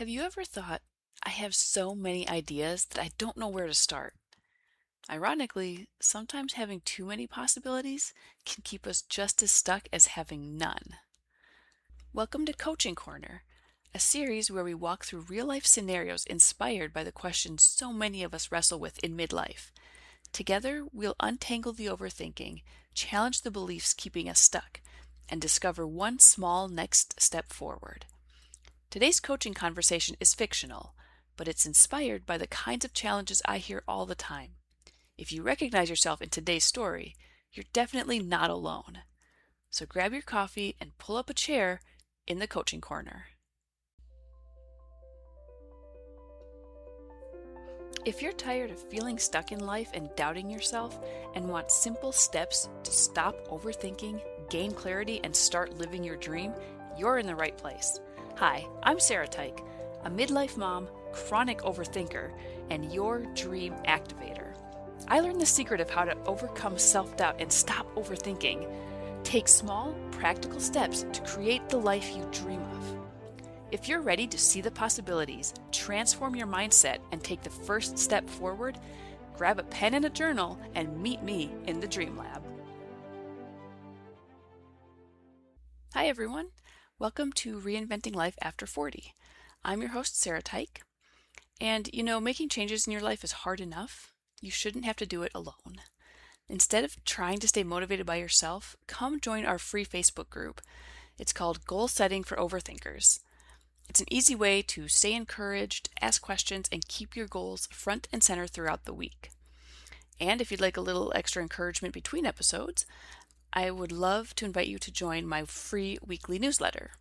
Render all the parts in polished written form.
Have you ever thought, I have so many ideas that I don't know where to start? Ironically, sometimes having too many possibilities can keep us just as stuck as having none. Welcome to Coaching Corner, a series where we walk through real life scenarios inspired by the questions so many of us wrestle with in midlife. Together, we'll untangle the overthinking, challenge the beliefs keeping us stuck, and discover one small next step forward. Today's coaching conversation is fictional, but it's inspired by the kinds of challenges I hear all the time. If you recognize yourself in today's story, you're definitely not alone. So grab your coffee and pull up a chair in the coaching corner. If you're tired of feeling stuck in life and doubting yourself and want simple steps to stop overthinking, gain clarity, and start living your dream, you're in the right place. Hi, I'm Sarah Tyke, a midlife mom, chronic overthinker, and your dream activator. I learned the secret of how to overcome self-doubt and stop overthinking. Take small, practical steps to create the life you dream of. If you're ready to see the possibilities, transform your mindset, and take the first step forward, grab a pen and a journal and meet me in the Dream Lab. Hi everyone, welcome to Reinventing Life After 40. I'm your host, Sarah Tyke, and making changes in your life is hard enough. You shouldn't have to do it alone. Instead of trying to stay motivated by yourself, come join our free Facebook group. It's called Goal Setting for Overthinkers. It's an easy way to stay encouraged, ask questions, and keep your goals front and center throughout the week. And if you'd like a little extra encouragement between episodes, I would love to invite you to join my free weekly newsletter.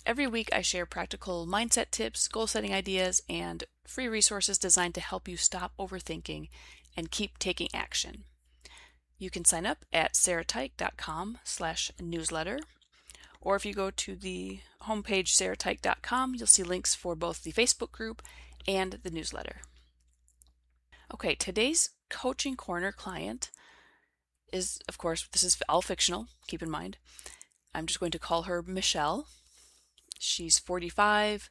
Every week I share practical mindset tips, goal-setting ideas, and free resources designed to help you stop overthinking and keep taking action. You can sign up at sarahtyke.com/newsletter. Or if you go to the homepage sarahtyke.com, you'll see links for both the Facebook group and the newsletter. Okay, today's Coaching Corner client is, of course, this is all fictional, keep in mind. I'm just going to call her Michelle. She's 45,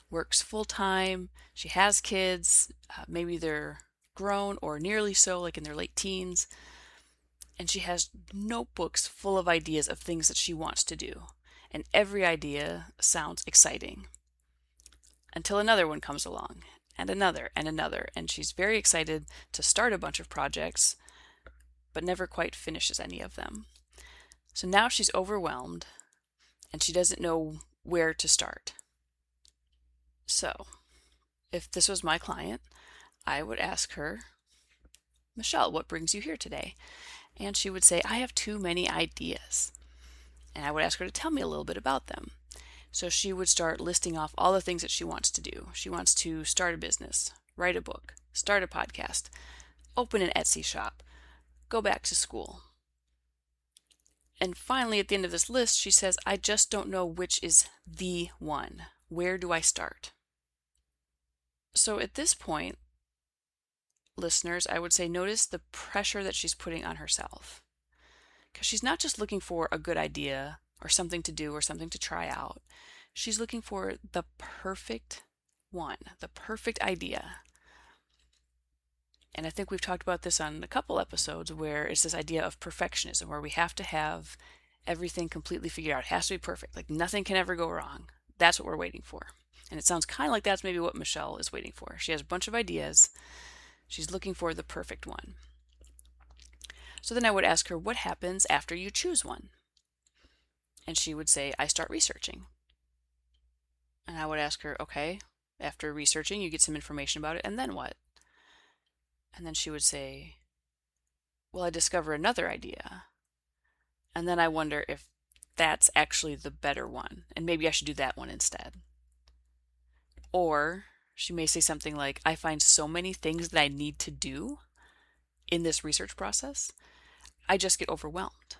works full-time, she has kids, maybe they're grown or nearly so, like in their late teens, and she has notebooks full of ideas of things that she wants to do. And every idea sounds exciting. Until another one comes along, and another, and she's very excited to start a bunch of projects, but never quite finishes any of them. So now she's overwhelmed, and she doesn't know where to start. So, if this was my client, I would ask her, Michelle, what brings you here today? And she would say, I have too many ideas. And I would ask her to tell me a little bit about them. So she would start listing off all the things that she wants to do. She wants to start a business, write a book, start a podcast, open an Etsy shop, go back to school. And finally, at the end of this list, she says, I just don't know which is the one. Where do I start? So at this point, listeners, I would say notice the pressure that she's putting on herself. Because she's not just looking for a good idea or something to do or something to try out. She's looking for the perfect one, the perfect idea. And I think we've talked about this on a couple episodes where it's this idea of perfectionism, where we have to have everything completely figured out. It has to be perfect. Like nothing can ever go wrong. That's what we're waiting for. And it sounds kind of like that's maybe what Michelle is waiting for. She has a bunch of ideas. She's looking for the perfect one. So then I would ask her, what happens after you choose one? And she would say, I start researching. And I would ask her, okay, after researching, you get some information about it, and then what? And then she would say, well, I discover another idea. And then I wonder if that's actually the better one, and maybe I should do that one instead. Or she may say something like, I find so many things that I need to do in this research process, I just get overwhelmed.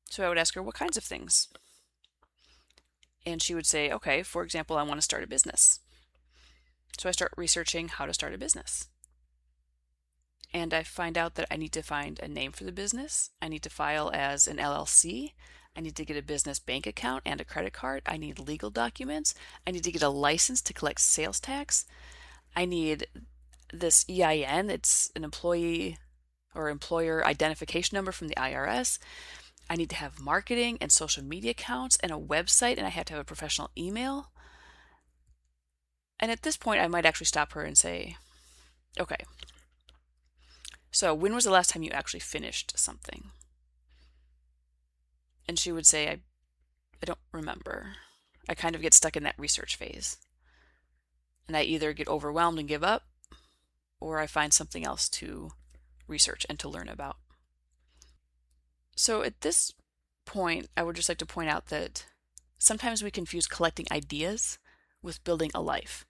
So I would ask her, what kinds of things? And she would say, okay, for example, I want to start a business. So I start researching how to start a business. And I find out that I need to find a name for the business. I need to file as an LLC. I need to get a business bank account and a credit card. I need legal documents. I need to get a license to collect sales tax. I need this EIN. It's an employee or employer identification number from the IRS. I need to have marketing and social media accounts and a website, and I have to have a professional email. And at this point, I might actually stop her and say, okay, so when was the last time you actually finished something? And she would say, I don't remember. I kind of get stuck in that research phase. And I either get overwhelmed and give up, or I find something else to research and to learn about. So at this point, I would just like to point out that sometimes we confuse collecting ideas with building a life.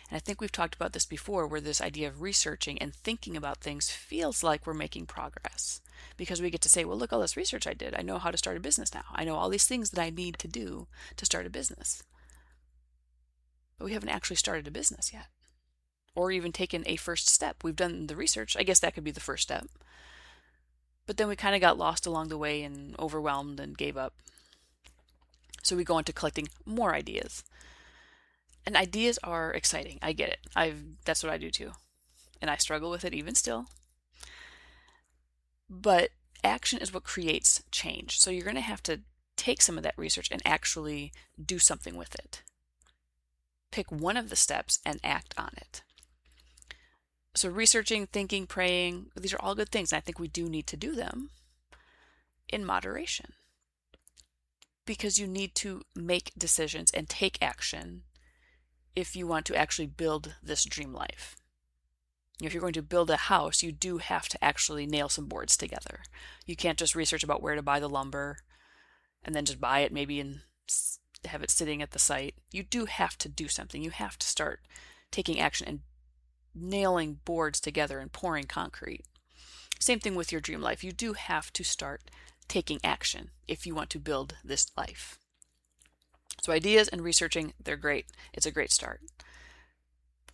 And I think we've talked about this before, where this idea of researching and thinking about things feels like we're making progress because we get to say, well, look, all this research I did. I know how to start a business now. I know all these things that I need to do to start a business. But we haven't actually started a business yet, or even taken a first step. We've done the research. I guess that could be the first step. But then we kind of got lost along the way and overwhelmed and gave up. So we go into collecting more ideas. And ideas are exciting. I get it. That's what I do too. And I struggle with it even still. But action is what creates change. So you're going to have to take some of that research and actually do something with it. Pick one of the steps and act on it. So researching, thinking, praying, these are all good things. And I think we do need to do them in moderation. Because you need to make decisions and take action if you want to actually build this dream life. If you're going to build a house, you do have to actually nail some boards together. You can't just research about where to buy the lumber and then just buy it maybe and have it sitting at the site. You do have to do something. You have to start taking action and nailing boards together and pouring concrete. Same thing with your dream life. You do have to start taking action if you want to build this life. So ideas and researching, they're great. It's a great start.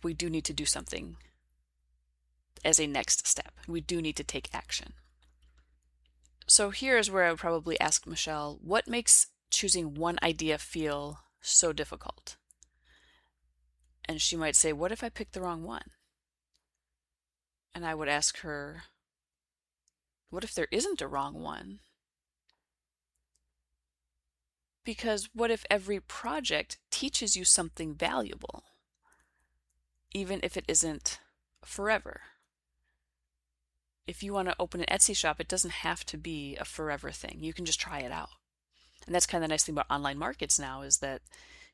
We do need to do something as a next step. We do need to take action. So here's where I would probably ask Michelle, what makes choosing one idea feel so difficult? And she might say, what if I pick the wrong one? And I would ask her, what if there isn't a wrong one? Because what if every project teaches you something valuable, even if it isn't forever? If you want to open an Etsy shop, it doesn't have to be a forever thing. You can just try it out. And that's kind of the nice thing about online markets now, is that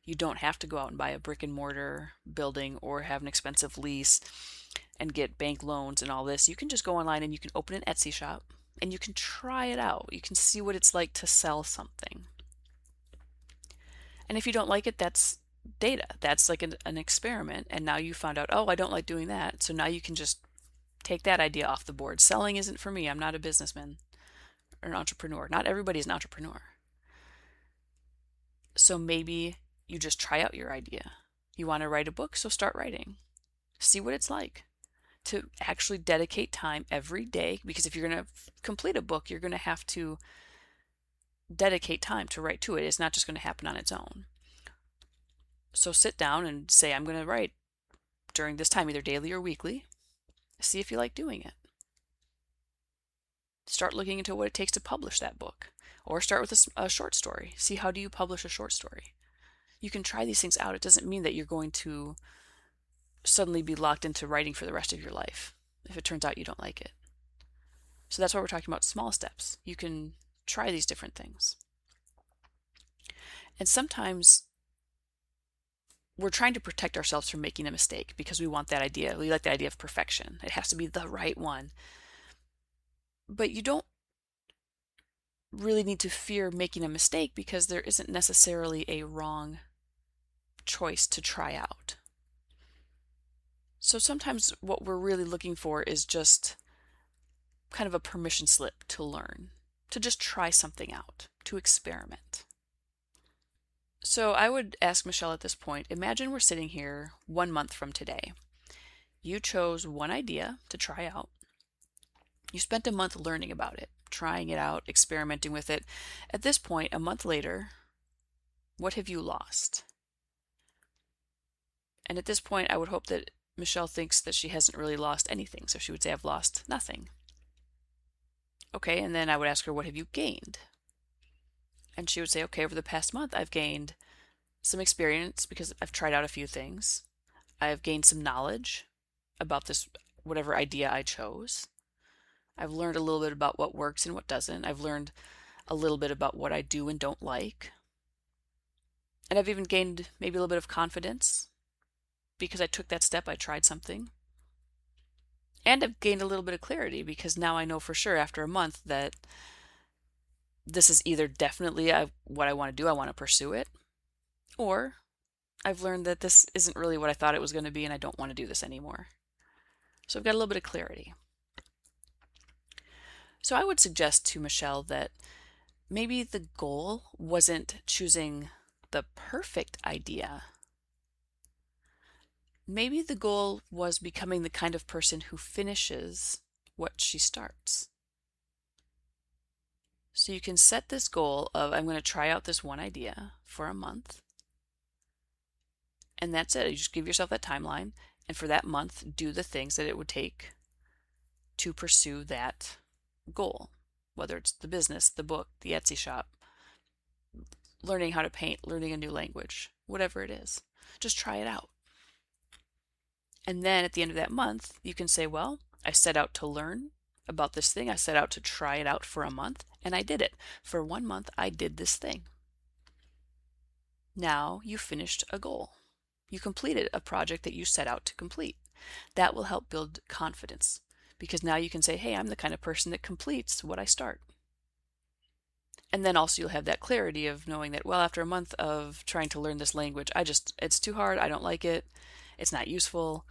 you don't have to go out and buy a brick and mortar building or have an expensive lease and get bank loans and all this. You can just go online and you can open an Etsy shop and you can try it out. You can see what it's like to sell something. And if you don't like it, that's data. That's like an experiment. And now you found out, oh, I don't like doing that. So now you can just take that idea off the board. Selling isn't for me. I'm not a businessman or an entrepreneur. Not everybody is an entrepreneur. So maybe you just try out your idea. You want to write a book, so start writing. See what it's like to actually dedicate time every day, because if you're going to complete a book, you're going to have to dedicate time to write to it. It's not just going to happen on its own. So sit down and say, I'm going to write during this time, either daily or weekly. See if you like doing it. Start looking into what it takes to publish that book. Or start with a short story. See, how do you publish a short story? You can try these things out. It doesn't mean that you're going to suddenly be locked into writing for the rest of your life if it turns out you don't like it. So that's why we're talking about small steps. You can try these different things. And sometimes we're trying to protect ourselves from making a mistake because we want that idea. We like the idea of perfection. It has to be the right one. But you don't really need to fear making a mistake, because there isn't necessarily a wrong choice to try out. So sometimes what we're really looking for is just kind of a permission slip to learn, to just try something out, to experiment. So I would ask Michelle at this point, imagine we're sitting here 1 month from today. You chose one idea to try out. You spent a month learning about it. trying it out, experimenting with it. At this point, a month later, what have you lost? And at this point, I would hope that Michelle thinks that she hasn't really lost anything. So she would say, I've lost nothing. Okay, and then I would ask her, what have you gained? And she would say, okay, over the past month, I've gained some experience because I've tried out a few things. I've gained some knowledge about this, whatever idea I chose. I've learned a little bit about what works and what doesn't. I've learned a little bit about what I do and don't like. And I've even gained maybe a little bit of confidence because I took that step, I tried something. And I've gained a little bit of clarity because now I know for sure after a month that this is either definitely what I want to do, I want to pursue it, or I've learned that this isn't really what I thought it was going to be and I don't want to do this anymore. So I've got a little bit of clarity. So I would suggest to Michelle that maybe the goal wasn't choosing the perfect idea. Maybe the goal was becoming the kind of person who finishes what she starts. So you can set this goal of, I'm going to try out this one idea for a month. And that's it. You just give yourself that timeline. And for that month, do the things that it would take to pursue that goal. Whether it's the business, the book, the Etsy shop, learning how to paint, learning a new language, whatever it is. Just try it out. And then at the end of that month, you can say, well, I set out to learn about this thing. I set out to try it out for a month, and I did it. For 1 month, I did this thing. Now you finished a goal. You completed a project that you set out to complete. That will help build confidence because now you can say, hey, I'm the kind of person that completes what I start. And then also you'll have that clarity of knowing that, well, after a month of trying to learn this language, it's too hard. I don't like it. It's not useful.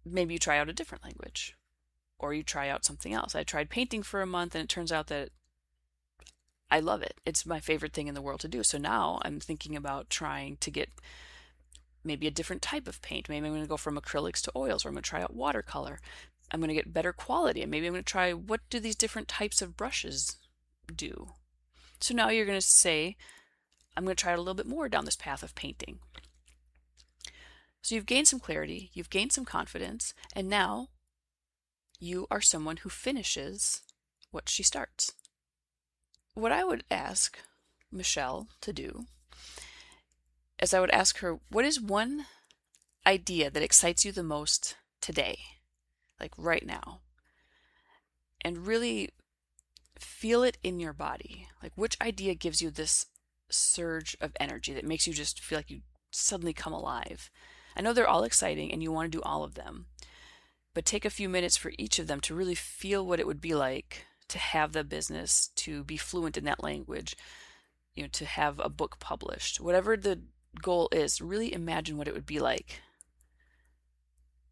Maybe you try out a different language or you try out something else. I tried painting for a month and it turns out that I love it. It's my favorite thing in the world to do. So now I'm thinking about trying to get maybe a different type of paint. Maybe I'm going to go from acrylics to oils, or I'm going to try out watercolor. I'm going to get better quality, and maybe I'm going to try, what do these different types of brushes do? So now you're going to say, I'm going to try a little bit more down this path of painting. So you've gained some clarity, you've gained some confidence, and now you are someone who finishes what she starts. What I would ask Michelle to do is I would ask her, what is one idea that excites you the most today, like right now? And really feel it in your body. Like, which idea gives you this surge of energy that makes you just feel like you suddenly come alive? I know they're all exciting and you want to do all of them, but take a few minutes for each of them to really feel what it would be like to have the business, to be fluent in that language, to have a book published. Whatever the goal is, really imagine what it would be like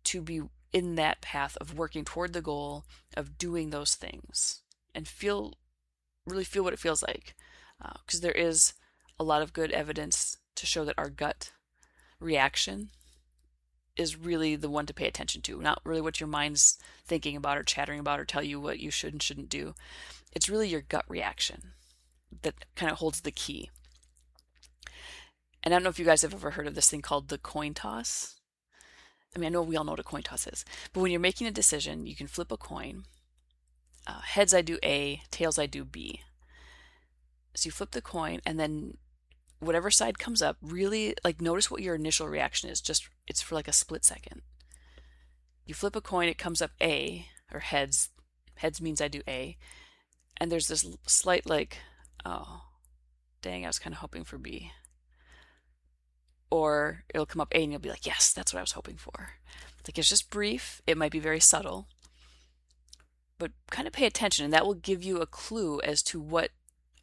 to be in that path of working toward the goal of doing those things, and really feel what it feels like, because there is a lot of good evidence to show that our gut reaction is really the one to pay attention to, not really what your mind's thinking about or chattering about or tell you what you should and shouldn't do. It's really your gut reaction that kind of holds the key. And I don't know if you guys have ever heard of this thing called the coin toss. I mean, I know we all know what a coin toss is, but when you're making a decision, you can flip a coin. Heads, I do A, tails, I do B. So you flip the coin, and then whatever side comes up, really notice what your initial reaction is. Just, it's for like a split second. You flip a coin, it comes up A, or heads. Heads means I do A. And there's this slight oh, dang, I was kind of hoping for B. Or it'll come up A and you'll be like, yes, that's what I was hoping for. It's just brief. It might be very subtle. But kind of pay attention, and that will give you a clue as to what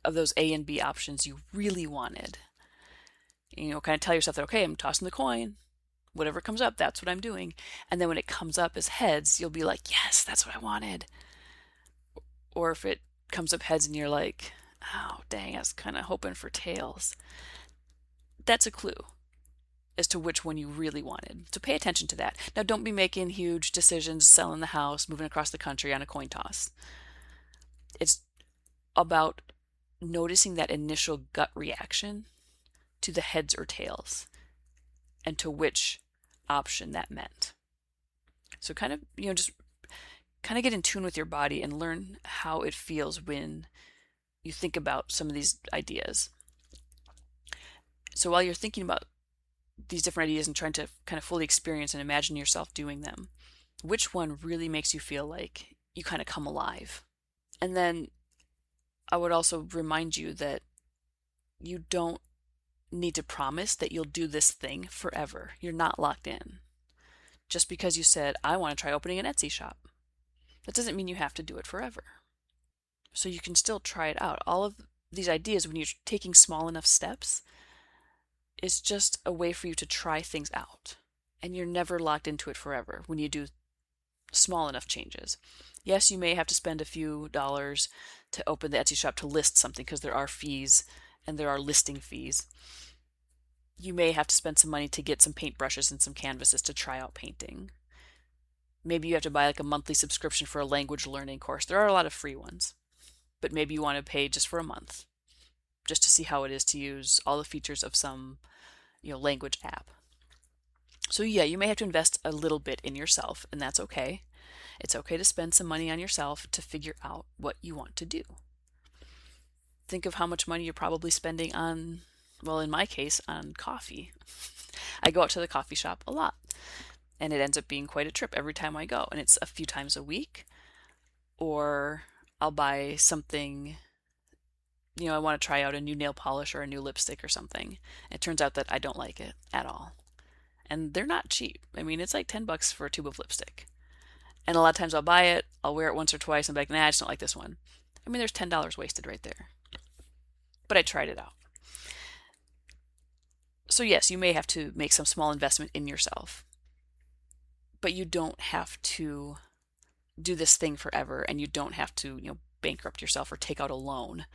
of those A and B options you really wanted. Kind of tell yourself that, okay, I'm tossing the coin. Whatever comes up, that's what I'm doing. And then when it comes up as heads, you'll be like, yes, that's what I wanted. Or if it comes up heads and you're like, oh, dang, I was kind of hoping for tails. That's a clue as to which one you really wanted. So pay attention to that. Now, don't be making huge decisions, selling the house, moving across the country on a coin toss. It's about noticing that initial gut reaction to the heads or tails and to which option that meant. So kind of, just kind of get in tune with your body and learn how it feels when you think about some of these ideas. So while you're thinking about these different ideas and trying to kind of fully experience and imagine yourself doing them, which one really makes you feel like you kind of come alive? And then I would also remind you that you don't need to promise that you'll do this thing forever. You're not locked in. Just because you said, I want to try opening an Etsy shop, that doesn't mean you have to do it forever. So you can still try it out. All of these ideas, when you're taking small enough steps, is just a way for you to try things out. And you're never locked into it forever when you do small enough changes. Yes, you may have to spend a few dollars to open the Etsy shop to list something because there are fees and there are listing fees. You may have to spend some money to get some paintbrushes and some canvases to try out painting. Maybe you have to buy like a monthly subscription for a language learning course. There are a lot of free ones, but maybe you want to pay just for a month, just to see how it is to use all the features of some, language app. So yeah, you may have to invest a little bit in yourself, and that's okay. It's okay to spend some money on yourself to figure out what you want to do. Think of how much money you're probably spending on, well, in my case, on coffee. I go out to the coffee shop a lot, and it ends up being quite a trip every time I go, and it's a few times a week, or I'll buy something, I want to try out a new nail polish or a new lipstick or something. It turns out that I don't like it at all. And they're not cheap. I mean, it's like $10 for a tube of lipstick. And a lot of times I'll buy it, I'll wear it once or twice, and be like, nah, I just don't like this one. I mean, there's $10 wasted right there. But I tried it out. So yes, you may have to make some small investment in yourself. But you don't have to do this thing forever, and you don't have to, bankrupt yourself or take out a loan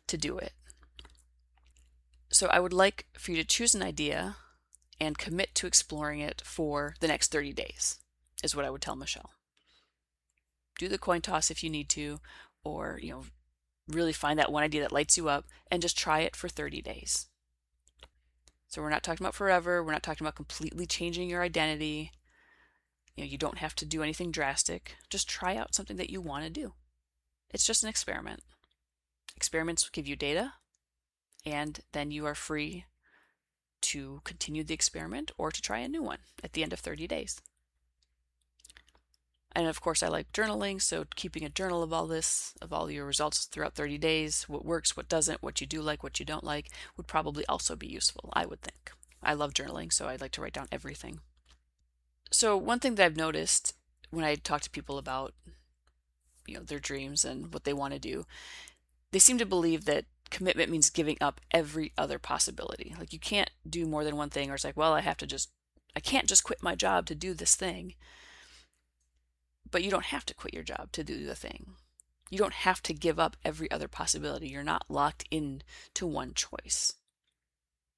to do it. So I would like for you to choose an idea and commit to exploring it for the next 30 days, is what I would tell Michelle. Do the coin toss if you need to, or, really find that one idea that lights you up and just try it for 30 days. So we're not talking about forever. We're not talking about completely changing your identity. You don't have to do anything drastic. Just try out something that you want to do. It's just an experiment. Experiments give you data, and then you are free to continue the experiment or to try a new one at the end of 30 days. And of course, I like journaling, so keeping a journal of all this, of all your results throughout 30 days, what works, what doesn't, what you do like, what you don't like, would probably also be useful, I would think. I love journaling, so I'd like to write down everything. So one thing that I've noticed when I talk to people about, their dreams and what they want to do, they seem to believe that commitment means giving up every other possibility. Like you can't do more than one thing, or it's like, well, I can't just quit my job to do this thing. But you don't have to quit your job to do the thing. You don't have to give up every other possibility. You're not locked in to one choice.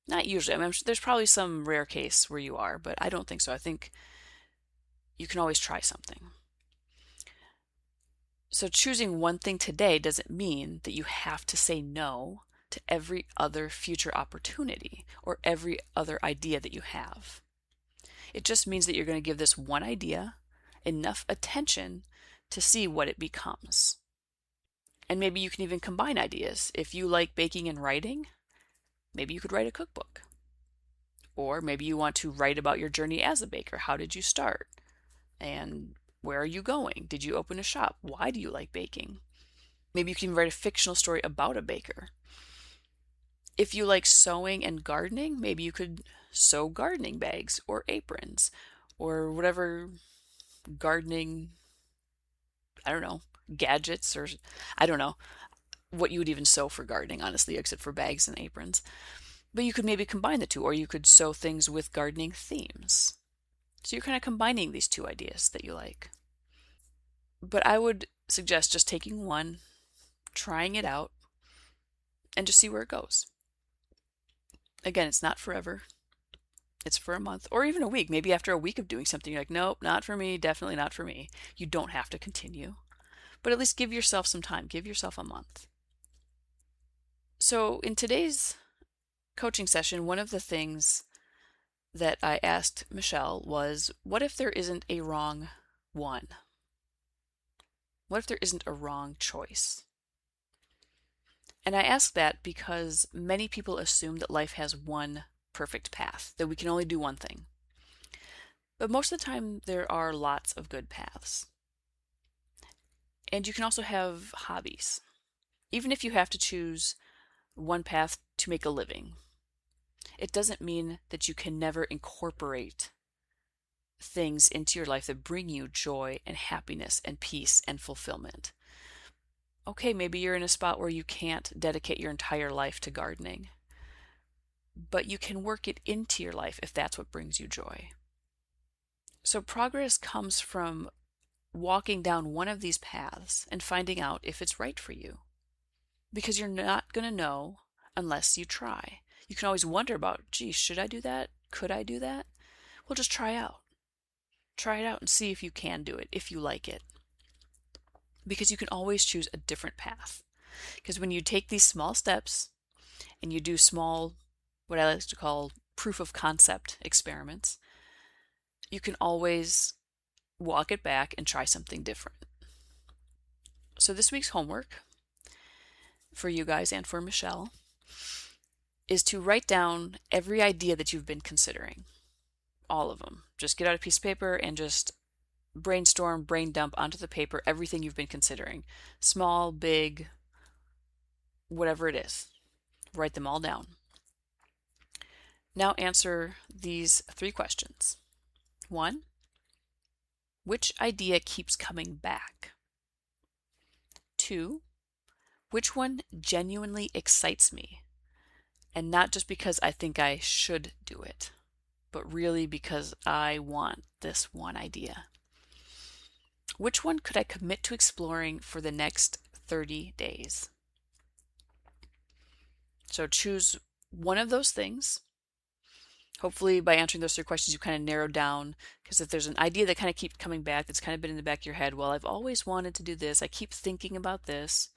Not usually. I mean, there's probably some rare case where you are, but I don't think so. I think you can always try something. So choosing one thing today doesn't mean that you have to say no to every other future opportunity or every other idea that you have. It just means that you're going to give this one idea enough attention to see what it becomes. And maybe you can even combine ideas. If you like baking and writing, maybe you could write a cookbook. Or maybe you want to write about your journey as a baker. How did you start? And where are you going? Did you open a shop? Why do you like baking? Maybe you can even write a fictional story about a baker. If you like sewing and gardening, maybe you could sew gardening bags or aprons or whatever gardening, I don't know, gadgets, or I don't know what you would even sew for gardening, honestly, except for bags and aprons. But you could maybe combine the two, or you could sew things with gardening themes. So you're kind of combining these two ideas that you like. But I would suggest just taking one, trying it out, and just see where it goes. Again, it's not forever. It's for a month or even a week. Maybe after a week of doing something, you're like, nope, not for me, definitely not for me. You don't have to continue. but at least give yourself some time. Give yourself a month. So in today's coaching session, one of the things that I asked Michelle was, what if there isn't a wrong one? What if there isn't a wrong choice? And I ask that because many people assume that life has one perfect path, that we can only do one thing. But most of the time, there are lots of good paths. And you can also have hobbies. Even if you have to choose one path to make a living, it doesn't mean that you can never incorporate things into your life that bring you joy and happiness and peace and fulfillment. Okay, maybe you're in a spot where you can't dedicate your entire life to gardening, but you can work it into your life if that's what brings you joy. So progress comes from walking down one of these paths and finding out if it's right for you. Because you're not going to know unless you try. You can always wonder about, gee, should I do that? Could I do that? Well, just try out. Try it out and see if you can do it, if you like it. Because you can always choose a different path. Because when you take these small steps and you do small, what I like to call proof of concept experiments, you can always walk it back and try something different. So this week's homework for you guys and for Michelle is to write down every idea that you've been considering. All of them. Just get out a piece of paper and just brainstorm, brain dump onto the paper everything you've been considering. Small, big, whatever it is. Write them all down. Now answer these 3 questions. 1, which idea keeps coming back? 2, which one genuinely excites me? And not just because I think I should do it, but really because I want this one idea. Which one could I commit to exploring for the next 30 days? So choose one of those things. Hopefully by answering those 3 questions, you kind of narrowed down, because if there's an idea that kind of keeps coming back, that's kind of been in the back of your head, well, I've always wanted to do this. I keep thinking about this.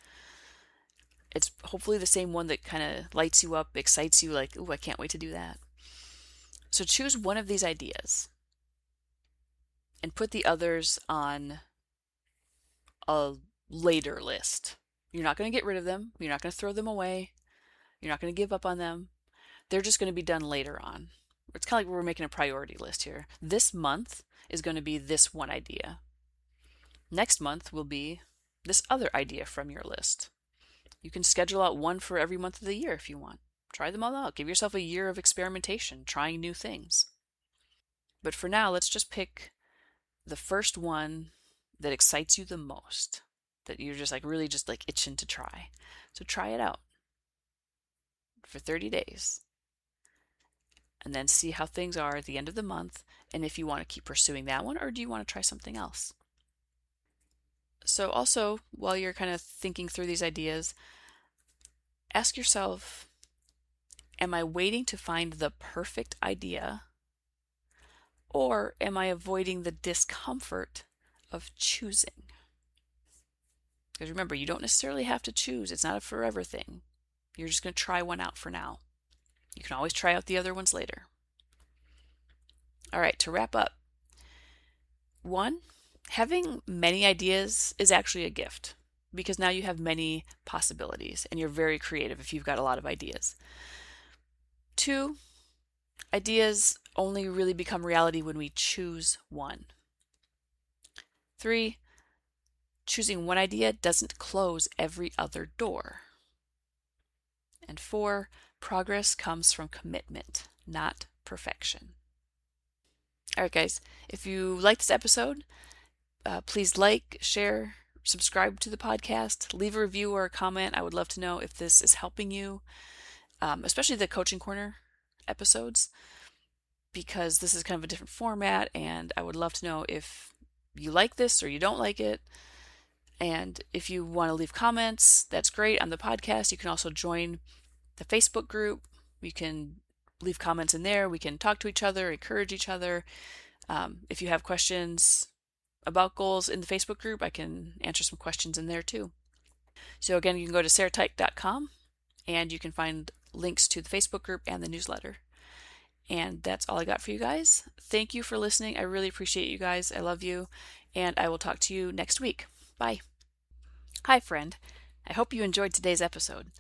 It's hopefully the same one that kind of lights you up, excites you, like, ooh, I can't wait to do that. So choose one of these ideas and put the others on a later list. You're not going to get rid of them. You're not going to throw them away. You're not going to give up on them. They're just going to be done later on. It's kind of like we're making a priority list here. This month is going to be this one idea. Next month will be this other idea from your list. You can schedule out one for every month of the year if you want. Try them all out. Give yourself a year of experimentation, trying new things. But for now, let's just pick the first one that excites you the most, that you're just like really just like itching to try. So try it out for 30 days. And then see how things are at the end of the month, and if you want to keep pursuing that one, or do you want to try something else? So also, while you're kind of thinking through these ideas, ask yourself, am I waiting to find the perfect idea, or am I avoiding the discomfort of choosing? Because remember, you don't necessarily have to choose. It's not a forever thing. You're just going to try one out for now. You can always try out the other ones later. All right, to wrap up. 1, having many ideas is actually a gift, because now you have many possibilities and you're very creative if you've got a lot of ideas. 2, ideas only really become reality when we choose one. 3, choosing one idea doesn't close every other door. And 4, progress comes from commitment, not perfection. All right, guys, if you like this episode, please like, share, subscribe to the podcast, leave a review or a comment. I would love to know if this is helping you, especially the Coaching Corner episodes, because this is kind of a different format, and I would love to know if you like this or you don't like it. And if you want to leave comments, that's great on the podcast. You can also join the Facebook group. You can leave comments in there. We can talk to each other, encourage each other. If you have questions, about goals in the Facebook group. I can answer some questions in there too. So again, you can go to sarahtyke.com and you can find links to the Facebook group and the newsletter. And that's all I got for you guys. Thank you for listening. I really appreciate you guys. I love you. And I will talk to you next week. Bye. Hi, friend. I hope you enjoyed today's episode.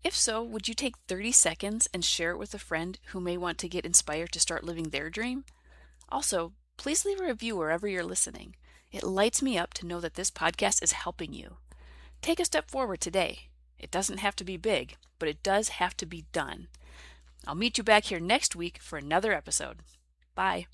If so, would you take 30 seconds and share it with a friend who may want to get inspired to start living their dream? Also, please leave a review wherever you're listening. It lights me up to know that this podcast is helping you. Take a step forward today. It doesn't have to be big, but it does have to be done. I'll meet you back here next week for another episode. Bye.